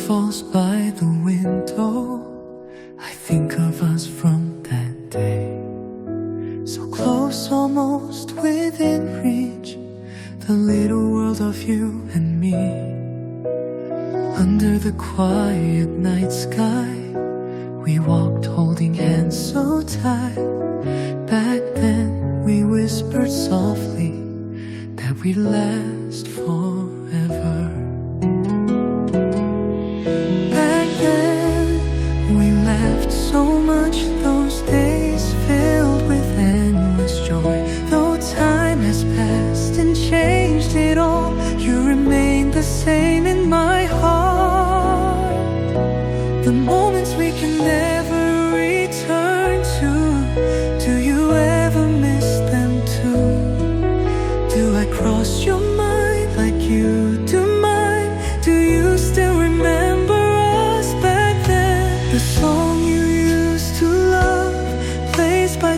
falls by the window, I think of us from that day. So close, almost within reach, the little world of you and me. Under the quiet night sky, we walked holding hands so tight. Back then we whispered softly that we'd last forever. Back then we laughed so much, those days filled with endless joy. Though time has passed and changed it all, you remain the same in my heart. The moments we can never return to,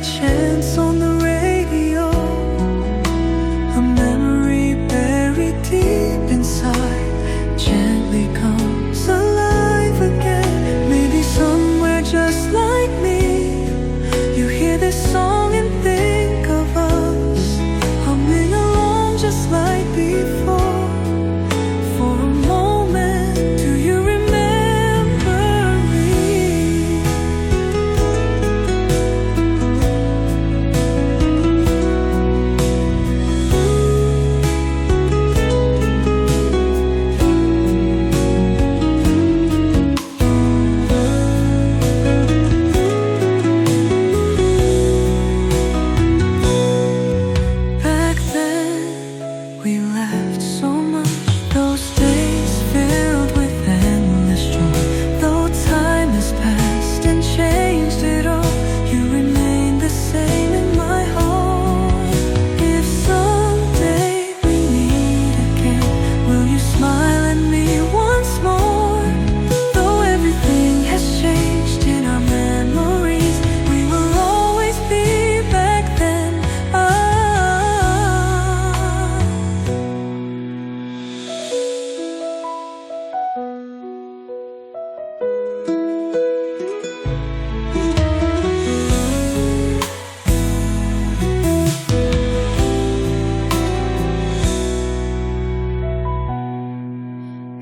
chance on the radio, a memory buried deep inside gently comes alive again. Maybe somewhere just like me, you hear this song and think of us, humming along just like before. For a moment, do you remember me? Back then, we laughed so much. Those days filled with endless joy. Though time has passed and changed it all, you remain the same in my heart. If someday we meet again, will you smile at me once more? Though everything has changed in our memories, we will always be back then.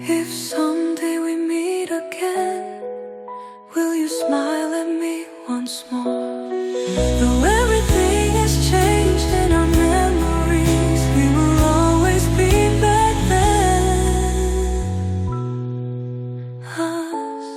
If someday we meet again, will you smile at me once more? Though everything has changed in our memories, we will always be back then. Us.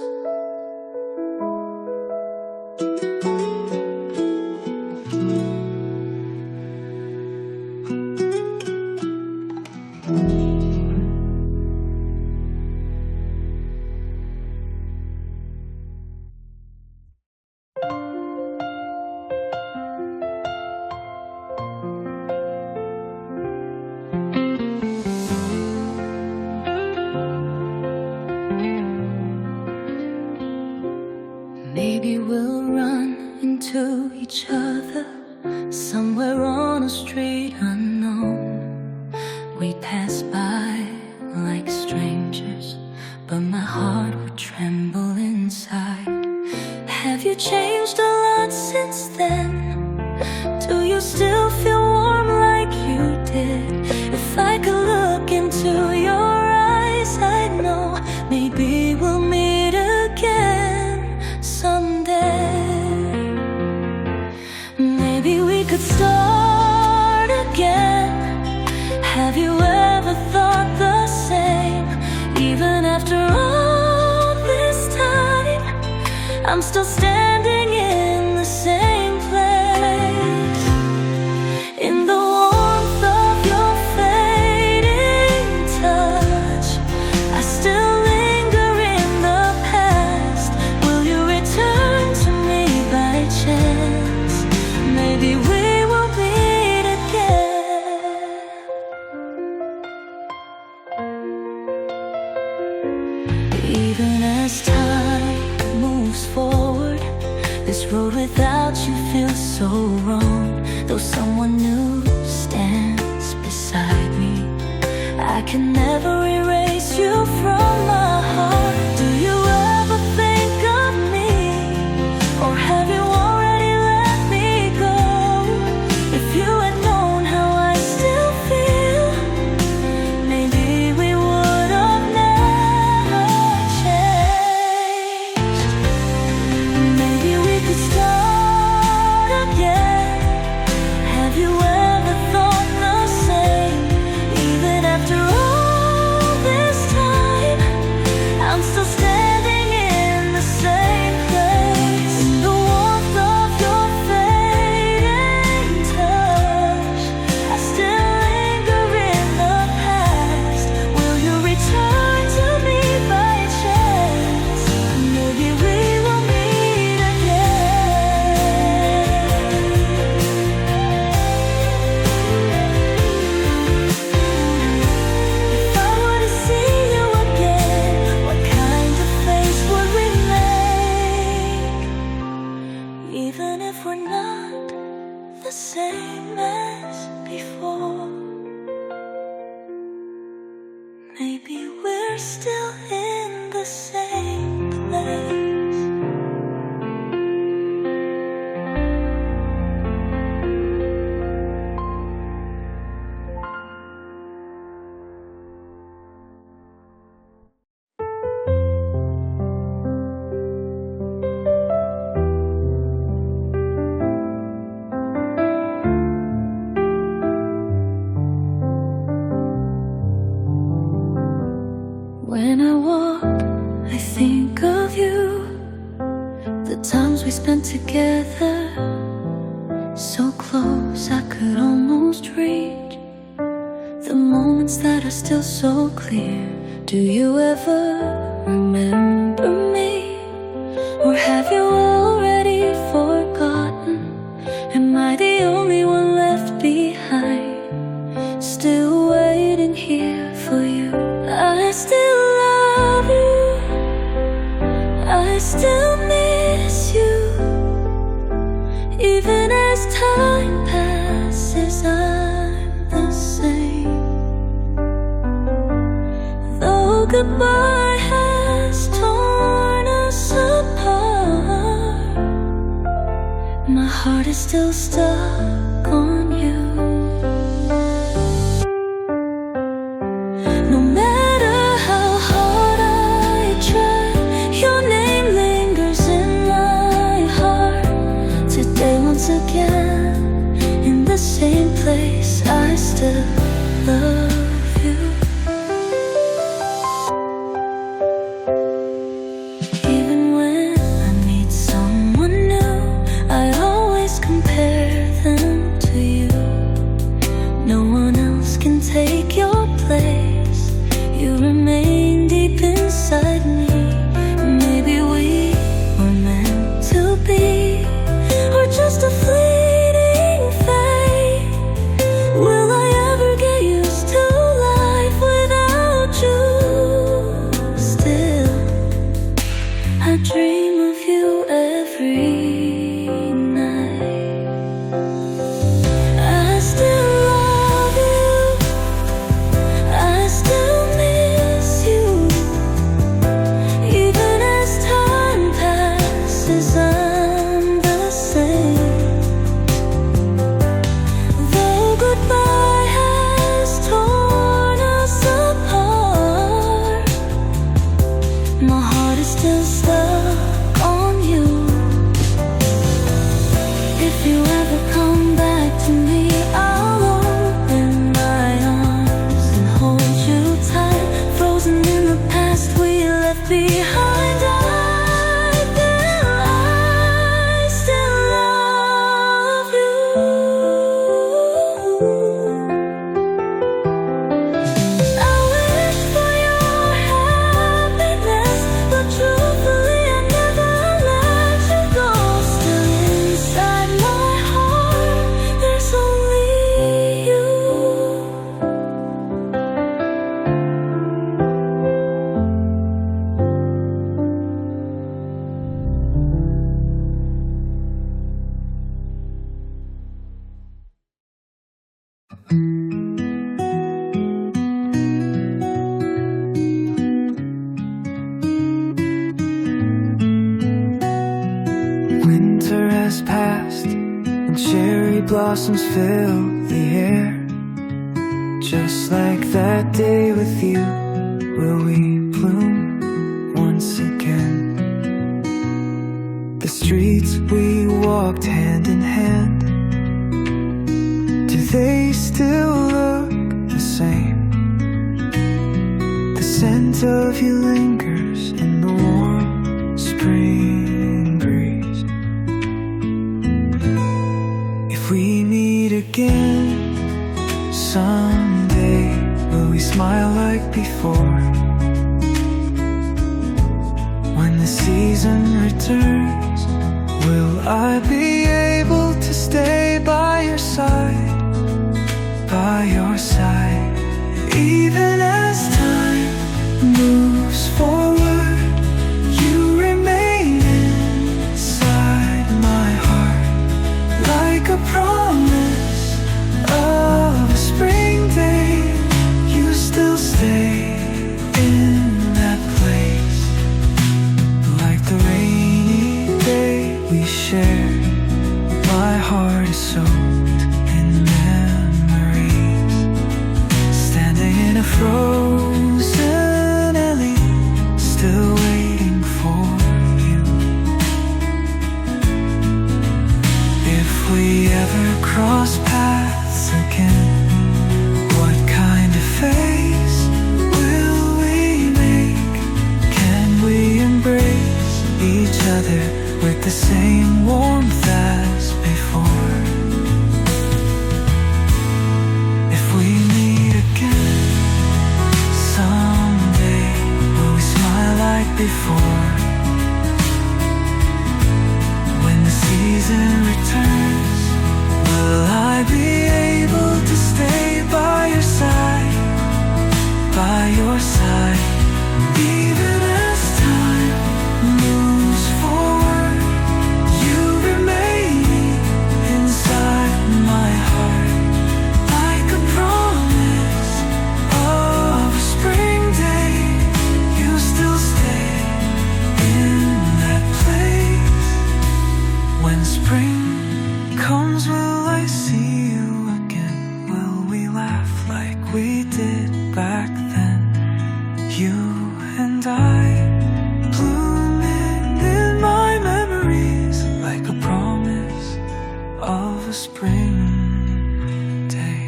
Maybe we'll run into each other somewhere on a street unknown. We pass by like strangers, but my heart would tremble inside. Have you changed a lot since then? Do you still feel warm like you did? If I could look into your eyes, I'd know maybe we'll meet again someday. Maybe we could start again. Have you ever thought the same? Even after all this time, I'm still standing in the same place. In the warmth of your fading touch, I still linger in the past. Will you return to me by chance? Maybe we will meet again. Even as time moves forward, this road without you feels so wrong. Though someone new stands beside me, I can never erase you from my heart. Do you ever think of me? Or have you already let me go? If you had known how I still feel, maybe we would have never changed. Maybe we could start again. Have you ever thought the same? Even after all this time, I'm still standing in the same place. In the warmth of your fading touch, I still linger in the past. Will you return to me by chance? Maybe we will meet again. If I were to see you again, what kind of face would we make? Even if we're not the same as before. Maybe we're still in the same place. When I walk, I think of you. The times we spent together, so close I could almost reach. The moments that are still so clear. Do you ever remember me? Or have you already forgotten? Am I the only one left behind? Still waiting here for you. I still love you, I still miss you. Even as time passes, I'm the same. Though goodbye has torn us apart, my heart is still stuck on you. No matter how hard I try, your name lingers in my heart. Today once again, in the same place, I still love you. Even when I meet someone new, I always compare them to you. No one else can take your place. You remain deep inside me. Maybe we were meant to be, or just a fleeting fate. Will I ever get used to life without you? Still, I dream of you every night. I still love you, I still miss you. Even as time passes, I'm the same. Though goodbye has torn us apart, my heart is still stuck on you. If you ever come back to me, I'll open my arms and hold you tight. Frozen in the past we left behind, I still love you. I wish for your happiness, but truthfully I never let you go. Still inside my heart, there's only you. Winter has passed and cherry blossoms fill the air. Just like that day with you, will we bloom once again? The streets we walked hand in hand, do they still look the same? The scent of you lingers in the warm spring breeze. If we meet again someday, will we smile like before? When the season returns, will I be able to stay by your side, by your side? Even as time moves forward, you remain inside my heart, like a promise here. My heart is soaked in memories, standing in a frozen alley, still waiting for you. If we ever cross paths again, what kind of face will we make? Can we embrace each other with the same warmth as before? If we meet again someday, will we smile like before? When the season returns, will I be able to stay by your side, by your side? Even as time moves forward, you remain inside my heart, like a promise of a spring day. You still stay in that place. When spring comes, will I see you again? Will we laugh like we did back then? You and I, blooming in my memories, like a promise of a spring day.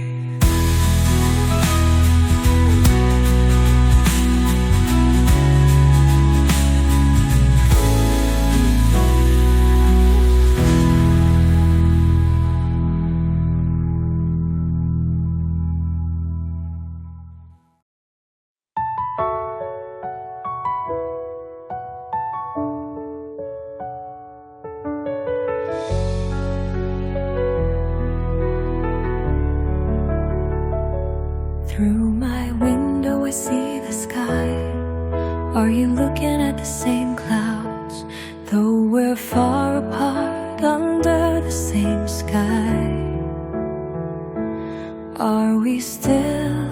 Through my window I see the sky. Are you looking at the same clouds? Though we're far apart under the same sky, are we still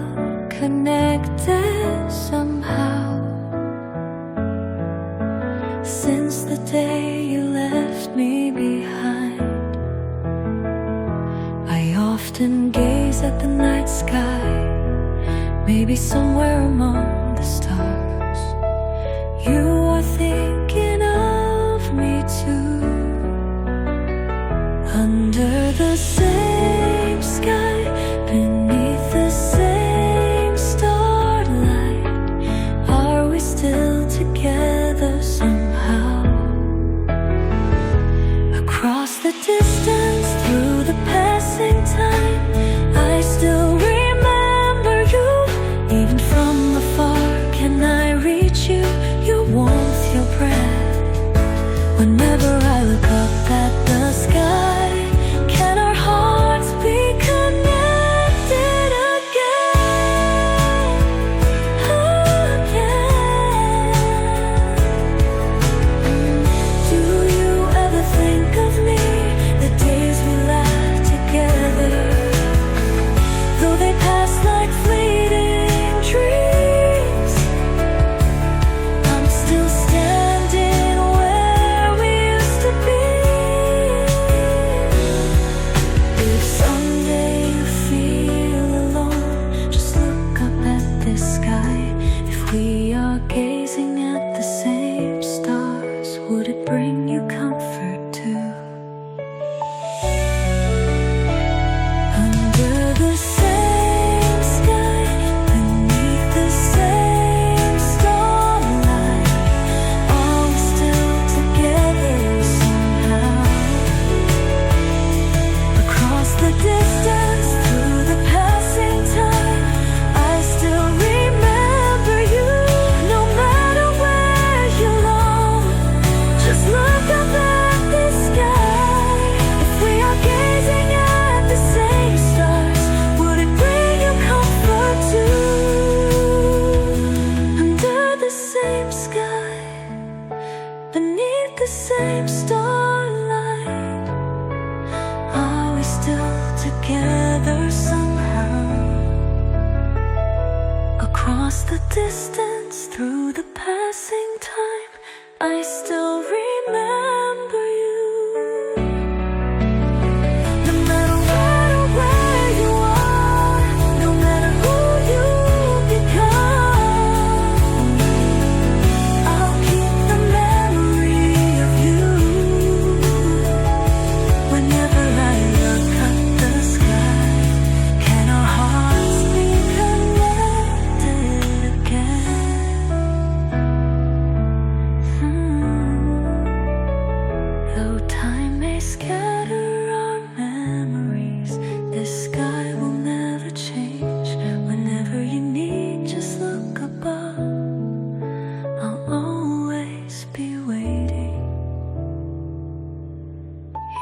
connected somehow? Since the day you left me behind, I often gaze at the night sky. Maybe somewhere among the stars, you are thinking of me too. Under the same sky, beneath the same starlight, are we still together somehow? Across the distance, through the passing time, I still remember you. Even from afar, can I reach you? Your warmth, your breath. Whenever I look up at the sky, can our hearts be connected again? Again. Do you ever think of me, the days we laughed together? Though they pass like fleeting dreams, I'm still standing where we used to be. If someday you feel alone, just look up at this sky. If we are gazing at the same stars, would it bring you comfort too? Under the same sky, beneath the same starlight, are we still together somehow? Across the distance, through the passing time, I still remember you. No matter where you are, just look up at the sky. If we are gazing at the same stars, would it bring you comfort too? Under the same sky, beneath the same starlight, are we still together somehow? Across the distance, through the passing time, I still remember you.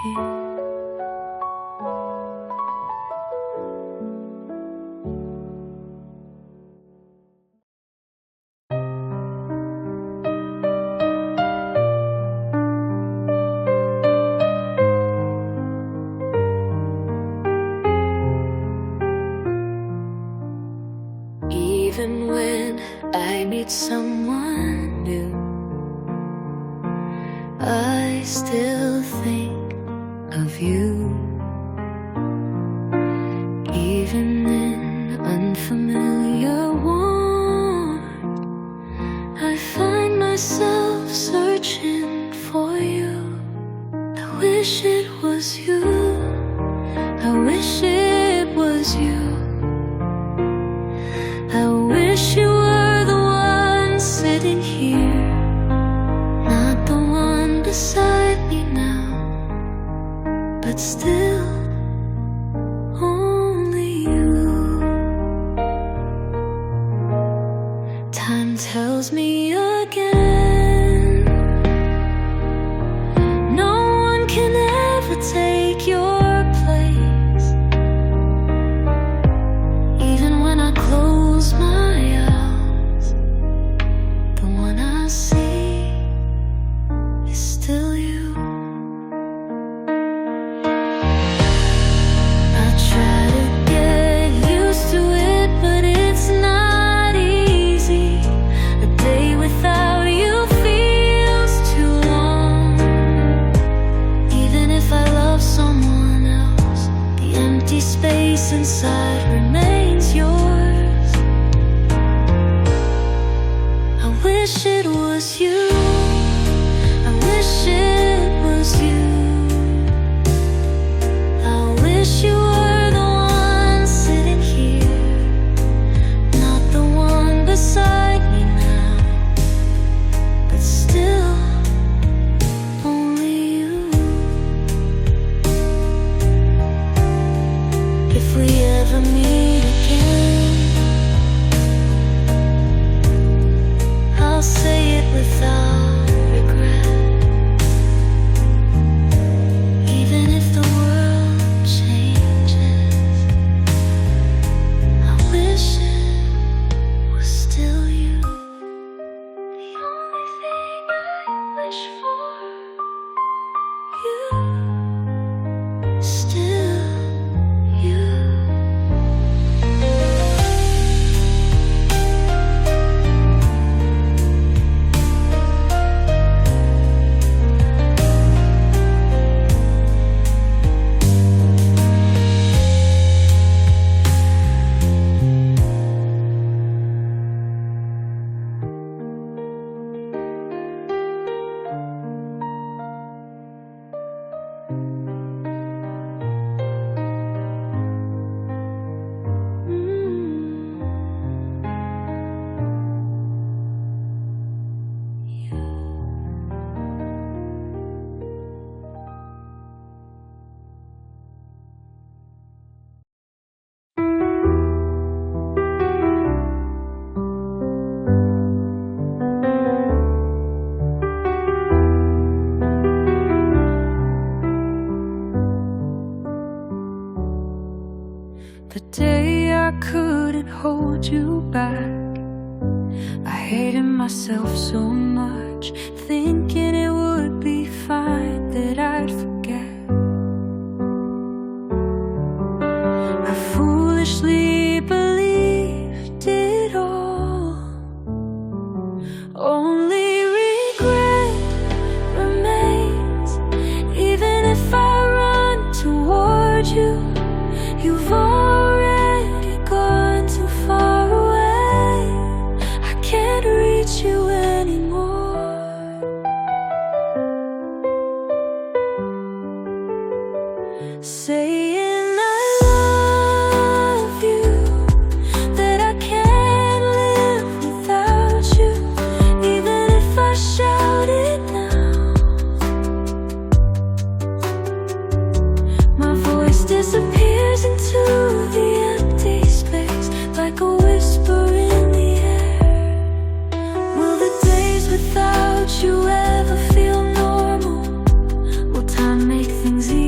Even when I meet someone new, I still think of you. Even in unfamiliar warmth, I find myself searching for you. I wish it was you. I wish it was you. I wish you were the one sitting here, not the one beside me now, but still only you. Time tells me again, no one can ever take your place. Even when I close my eyes, the one I see is still you. I try to get used to it, but it's not easy. A day without you feels too long. Even if I love someone else, the empty space inside remains yours. I wish it was you. I wish it was you. I wish you were the one sitting here, not the one beside me now, but still only you. If we ever meet again, I'll say it without regret. Even if the world changes, I wish it was still you. The only thing I wish for, you, still you. The day I couldn't hold you back, I hated myself so much, thinking it would be fine that I'd forget. I foolishly believed it all. Only regret remains. Even if I run toward you, you've already gone too far away. I can't reach you anymore. Saying I love you, that I can't live without you. Even if I shout it now, my voice disappears into the empty space, like a whisper in the air. Will the days without you ever feel normal? Will time make things easier?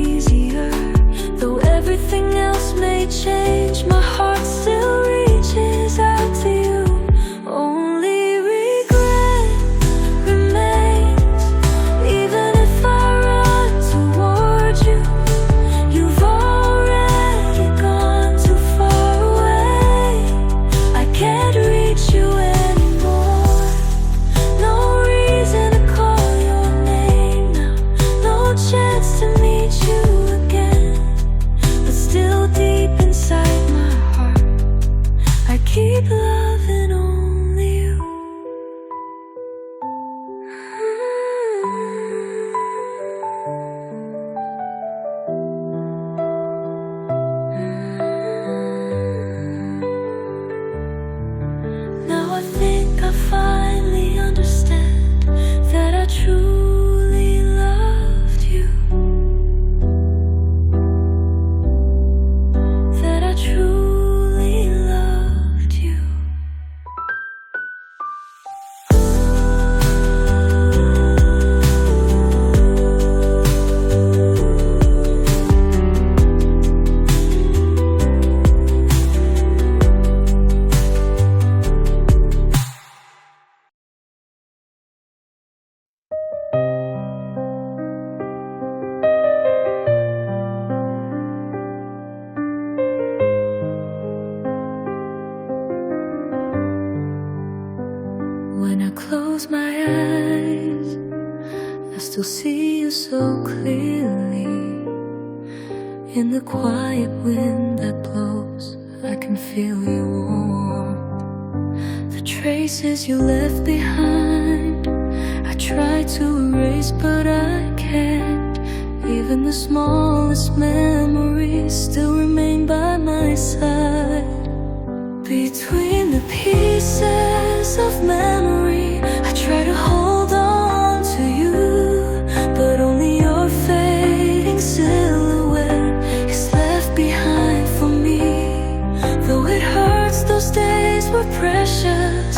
still see you so clearly. In the quiet wind that blows, I can feel your warmth. The traces you left behind, I try to erase but I can't. Even the smallest memories still remain by my side. Between the pieces of memory, I try to hold on to you, but only your fading silhouette is left behind for me. Though it hurts, those days were precious.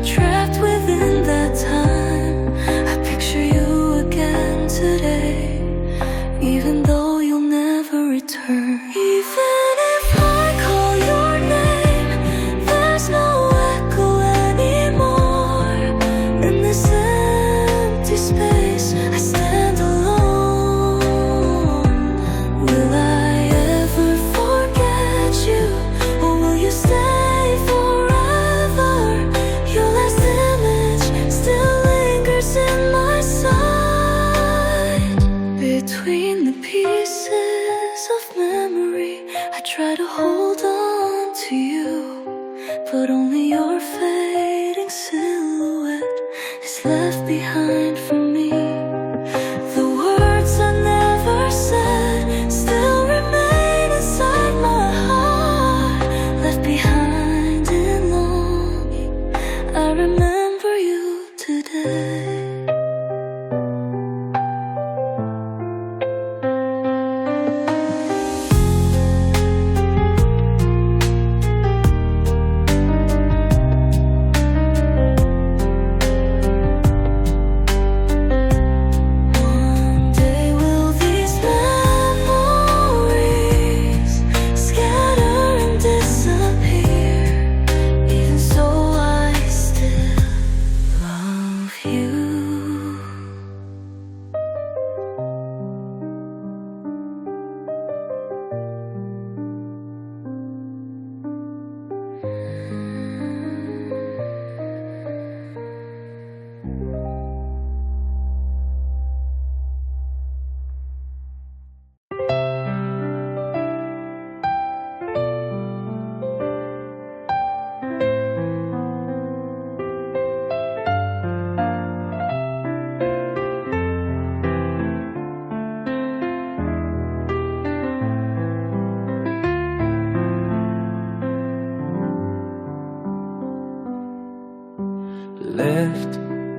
Trapped within that time, I picture you again today, even though you'll never return. Even if I call your name, there's no echo anymore. In this empty space, I stand alone. Will I ever forget you, or will you stay forever? Your last image still lingers in my sight. Between the pieces of memory, I try to hold on to you, but only your fading silhouette is left behind for me. The words I never said still remain inside my heart, left behind in longing. I remember you today. One day will these memories scatter and disappear. Even so, I still love you. Left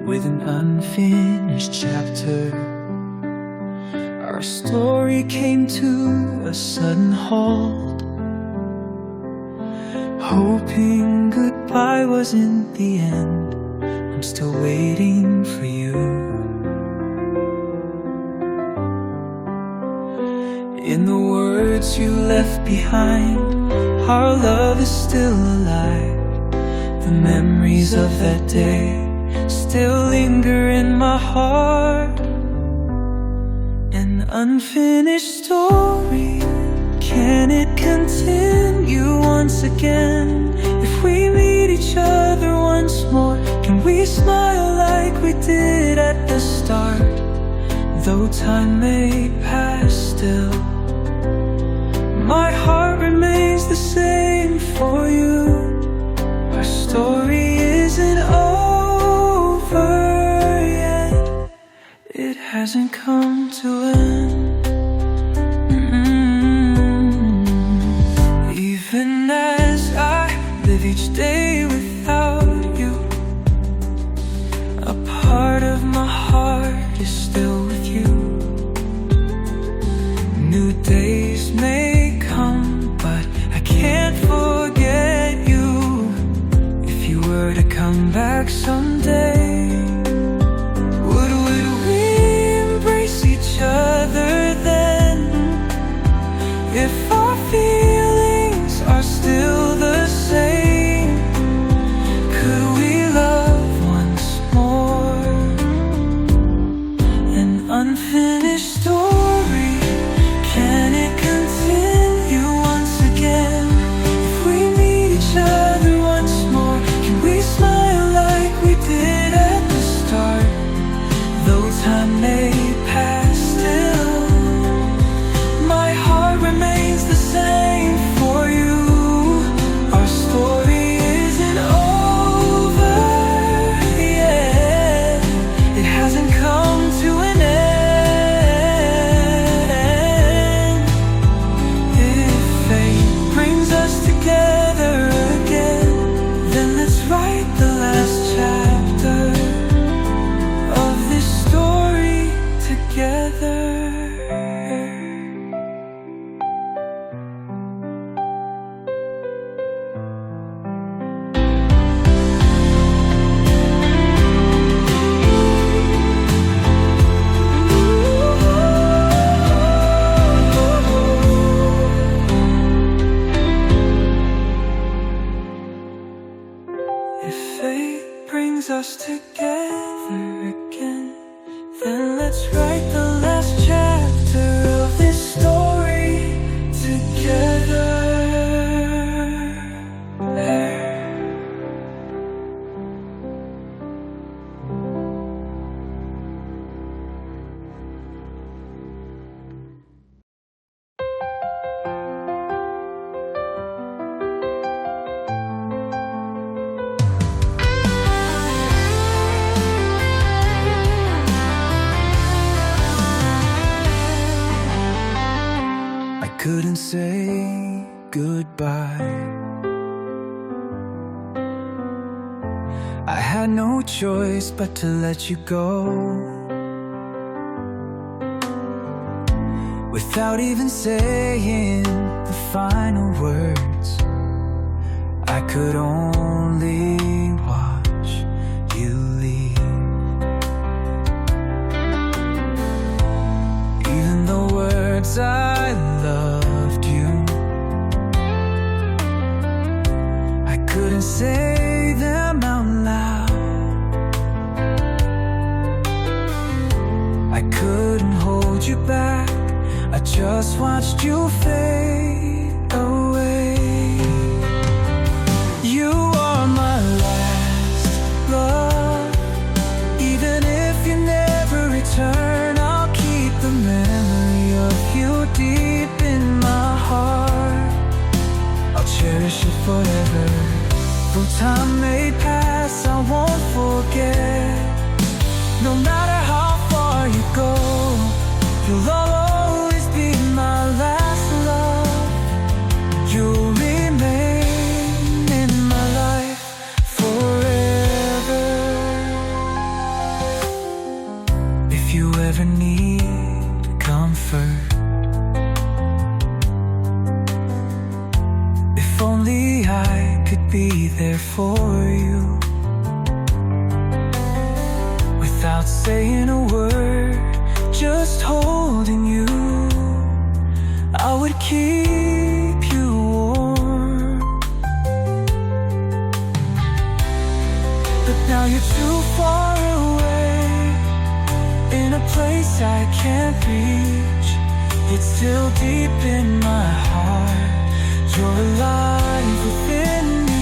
with an unfinished chapter, our story came to a sudden halt. Hoping goodbye wasn't the end, I'm still waiting for you. In the words you left behind, our love is still alive. The memories of that day still linger in my heart. An unfinished story, can it continue once again? If we meet each other once more, can we smile like we did at the start? Though time may pass still, my heart remains the same for you. Our story isn't over yet, it hasn't come to end. Even as I live each day without you, a part of my heart is still with you. New days may come, but I can't forget you. Were to come back someday, would we embrace each other then? If our feelings are still the same, could we love once more? An unfinished story, can it continue once again? If we meet each other once more, we smile like we did I couldn't say goodbye. I had no choice but to let you go. Without even saying the final words, I could only watch you leave. Even the words I loved you, I couldn't say them out loud. I couldn't hold you back, I just watched you fade away. You are my last love. Even if you never return, I'll keep the memory of you deep in my heart. I'll cherish it forever. Though time may pass, I won't forget. No matter how far you go, you'll always be my last love. You'll remain in my life forever. If you ever need comfort, if only I could be there for you. Without saying a word, just holding you, I would keep you warm. But now you're too far away, in a place I can't reach. Yet still deep in my heart, you're alive within me.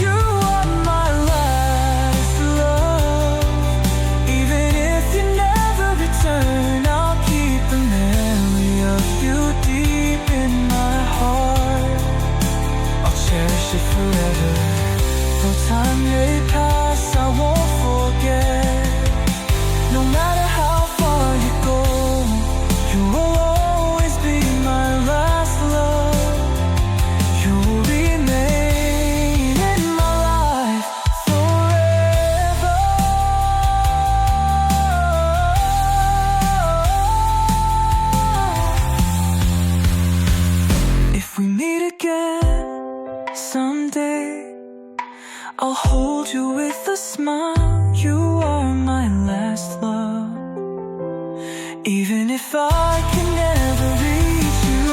You are my last love. Even if you never return, I'll keep the memory of you deep in my heart. I'll cherish it forever. Though time may pass, I won't forget. No matter how far you go, you will always be my last love. You will remain in my life forever. If we meet again someday, I'll hold you with a smile. You are my last love. Even if I can never reach you.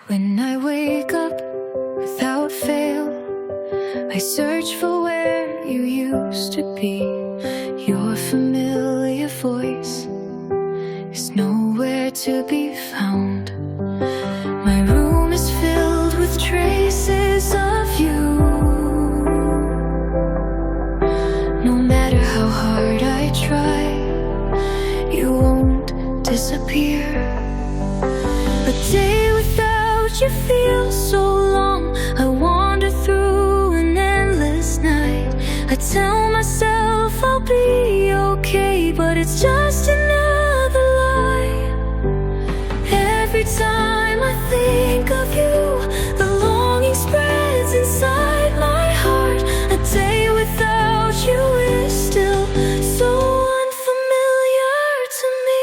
When I wake up without fail, I search for where you used to be. Your familiar voice is nowhere to be found. My room is filled with traces of you. No matter how hard I try, you won't disappear. A day without you feels so long. I wander through an endless night. I tell myself I'll be okay, but it's just another lie. Every time I think of you, the longing spreads inside my heart. A day without you is still so unfamiliar to me.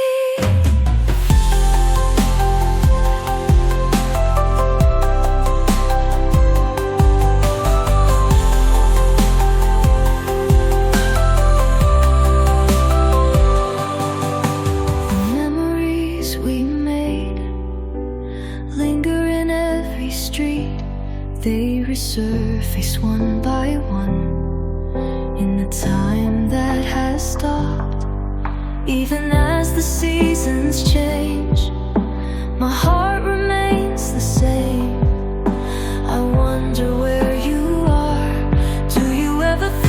They resurface one by one in the time that has stopped. Even as the seasons change, my heart remains the same. I wonder where you are. Do you ever feel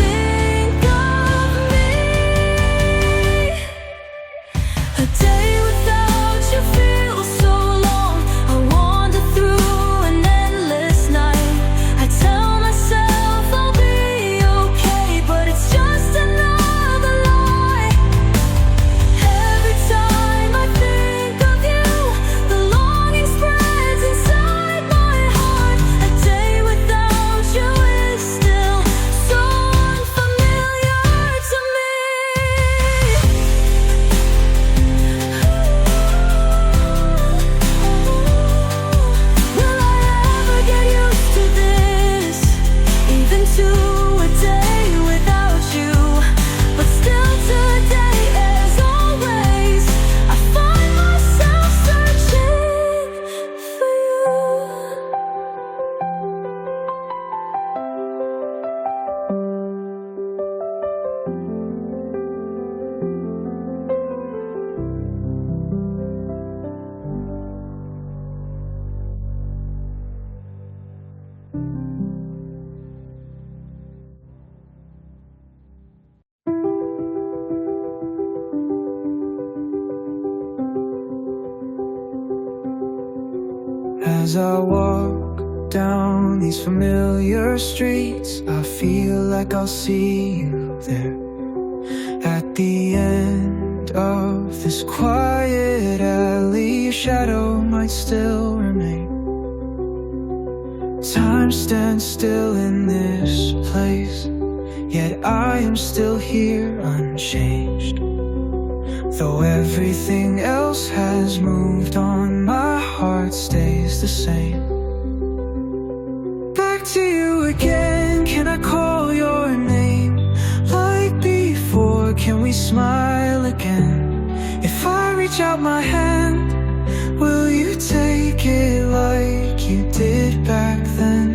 As I walk down these familiar streets, I feel like I'll see you there. At the end of this quiet alley, your shadow might still remain. Time stands still in this place, yet I am still here unchanged. Though everything else has moved on, my heart stays the same. Back to you again, can I call your name? Like before, can we smile again? If I reach out my hand, will you take it like you did back then?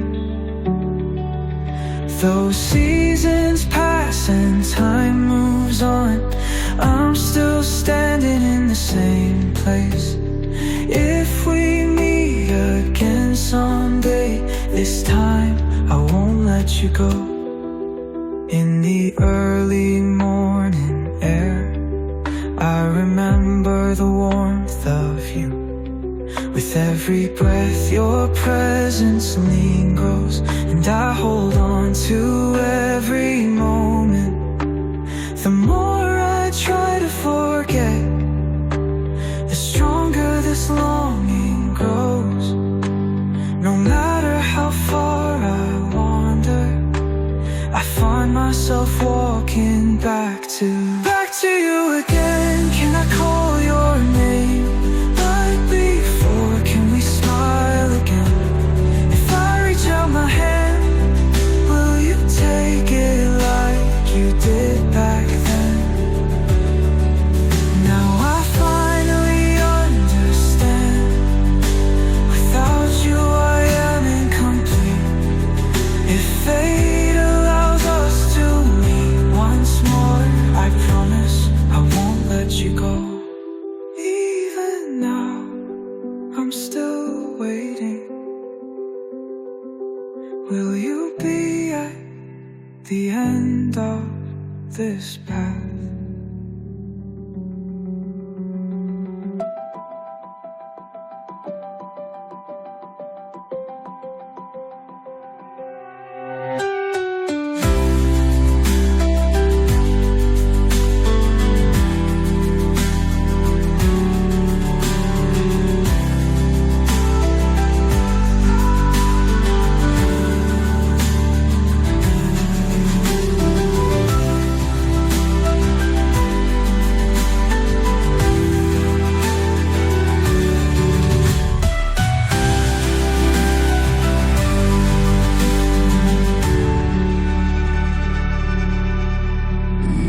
Those seasons pass and time moves on, I'm still standing in the same place. If we meet again someday, this time I won't let you go. In the early morning air, I remember the warmth of you. With every breath your presence lingers, and I hold on to every moment. The more I try to forget, the stronger this longing grows. No matter how far I wander, I find myself walking back to you again. Can I call your name? Like before, can we smile again? If I reach out my hand, will you take it like you did back then? Now I finally understand. Without you I am incomplete. If fate allows us to meet once more, I promise I won't let you go. Even now, I'm still waiting. Will you be at the end of this path?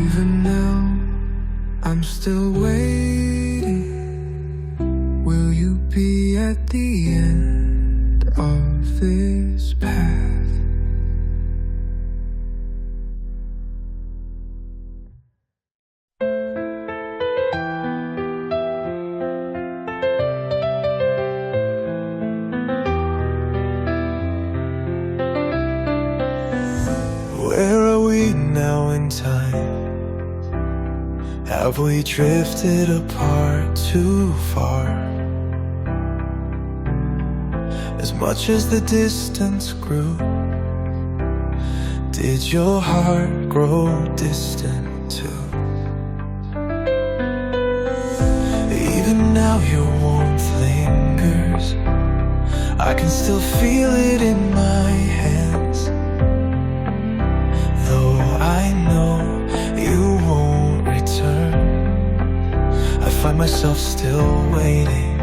Even now, I'm still waiting. Will you be at the end of this path? Where are we now in time? Have we drifted apart too far? As much as the distance grew, did your heart grow distant too? Even now your warmth lingers, I can still feel it in my hands. Though I know you won't return, I find myself still waiting.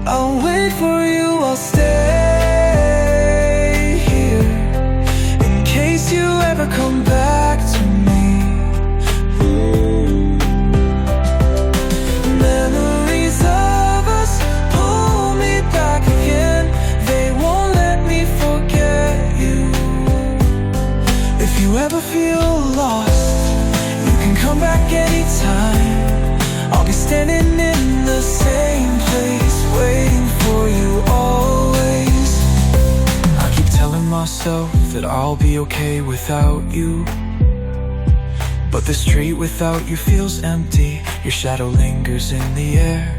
I'll wait for you, I'll stay here in case you ever come back to me. Memories of us pull me back again, they won't let me forget you. If you ever feel lost, you can come back anytime. I'll be standing in the same place, waiting for you always. I keep telling myself that I'll be okay without you, but the street without you feels empty. Your shadow lingers in the air,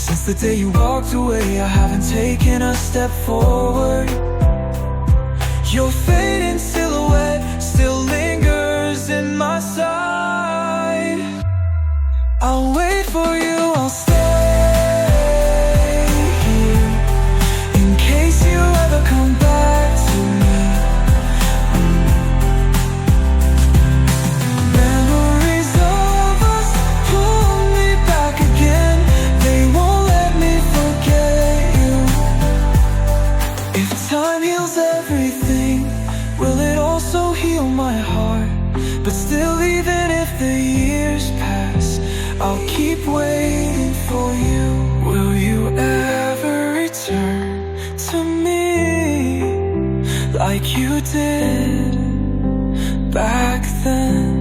Since the day you walked away, I haven't taken a step forward. Your fading silhouette still lingers in my sight. I'll wait for you, I'll stay here in case you ever come back to me. Memories of us pull me back again. They won't let me forget you. If time heals everything, will it also heal my heart? But still, even if the years pass, I'll keep waiting for you. Will you ever return to me like you did back then?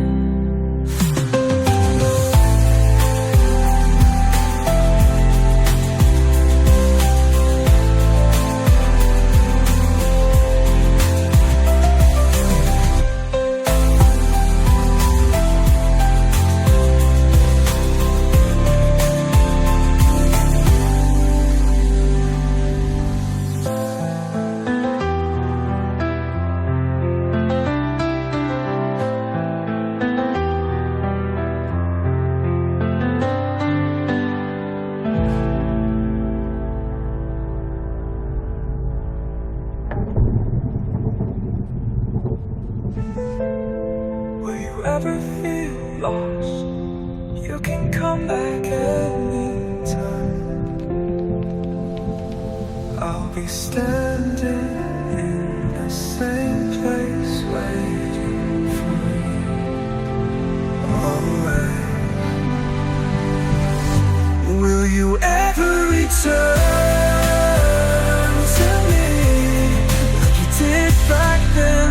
Ever feel lost, you can come back anytime. I'll be standing in the same place waiting for you. Always. Will you ever return to me like you did back then?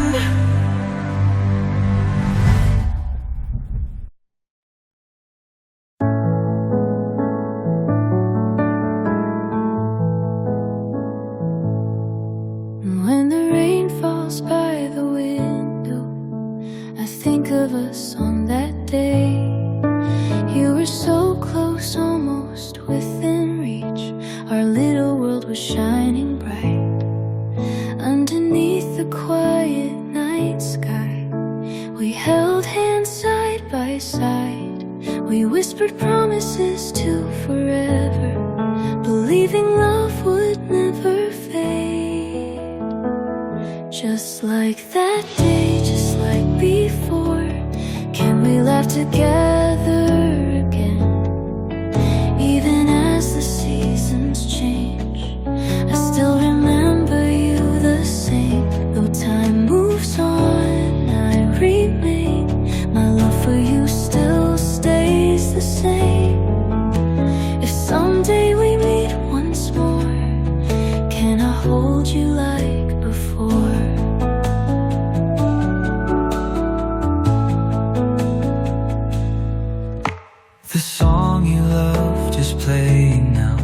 Of us on that day, you were so close, almost within reach. Our little world was shining bright underneath the quiet night sky. We held hands side by side. We whispered promises to forever, believing love would never fade. Just like that day, just like before. Can we laugh together again? Even as the seasons change, I still remember you the same. Though time moves on, I remain. My love for you still stays the same. If someday we meet once more, can I hold you like before? The song you love just playing now,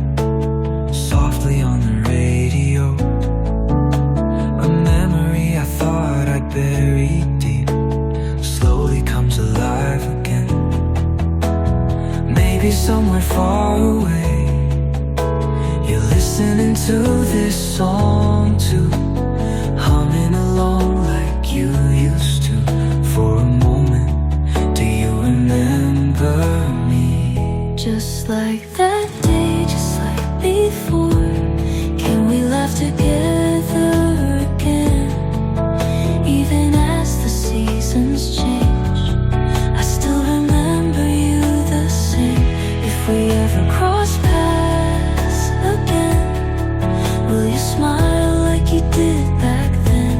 softly on the radio. A memory I thought I'd buried deep slowly comes alive again. Maybe somewhere far away, you're listening to this song too, humming along like you used to. For a moment, do you remember? Just like that day, just like before. Can we laugh together again? Even as the seasons change, I still remember you the same. If we ever cross paths again, will you smile like you did back then?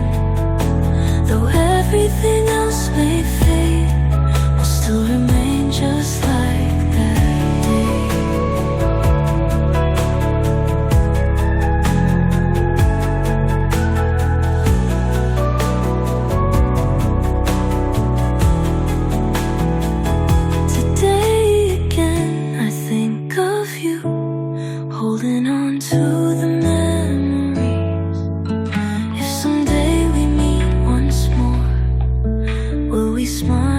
Though everything else may fade, we'll still remain just like smile.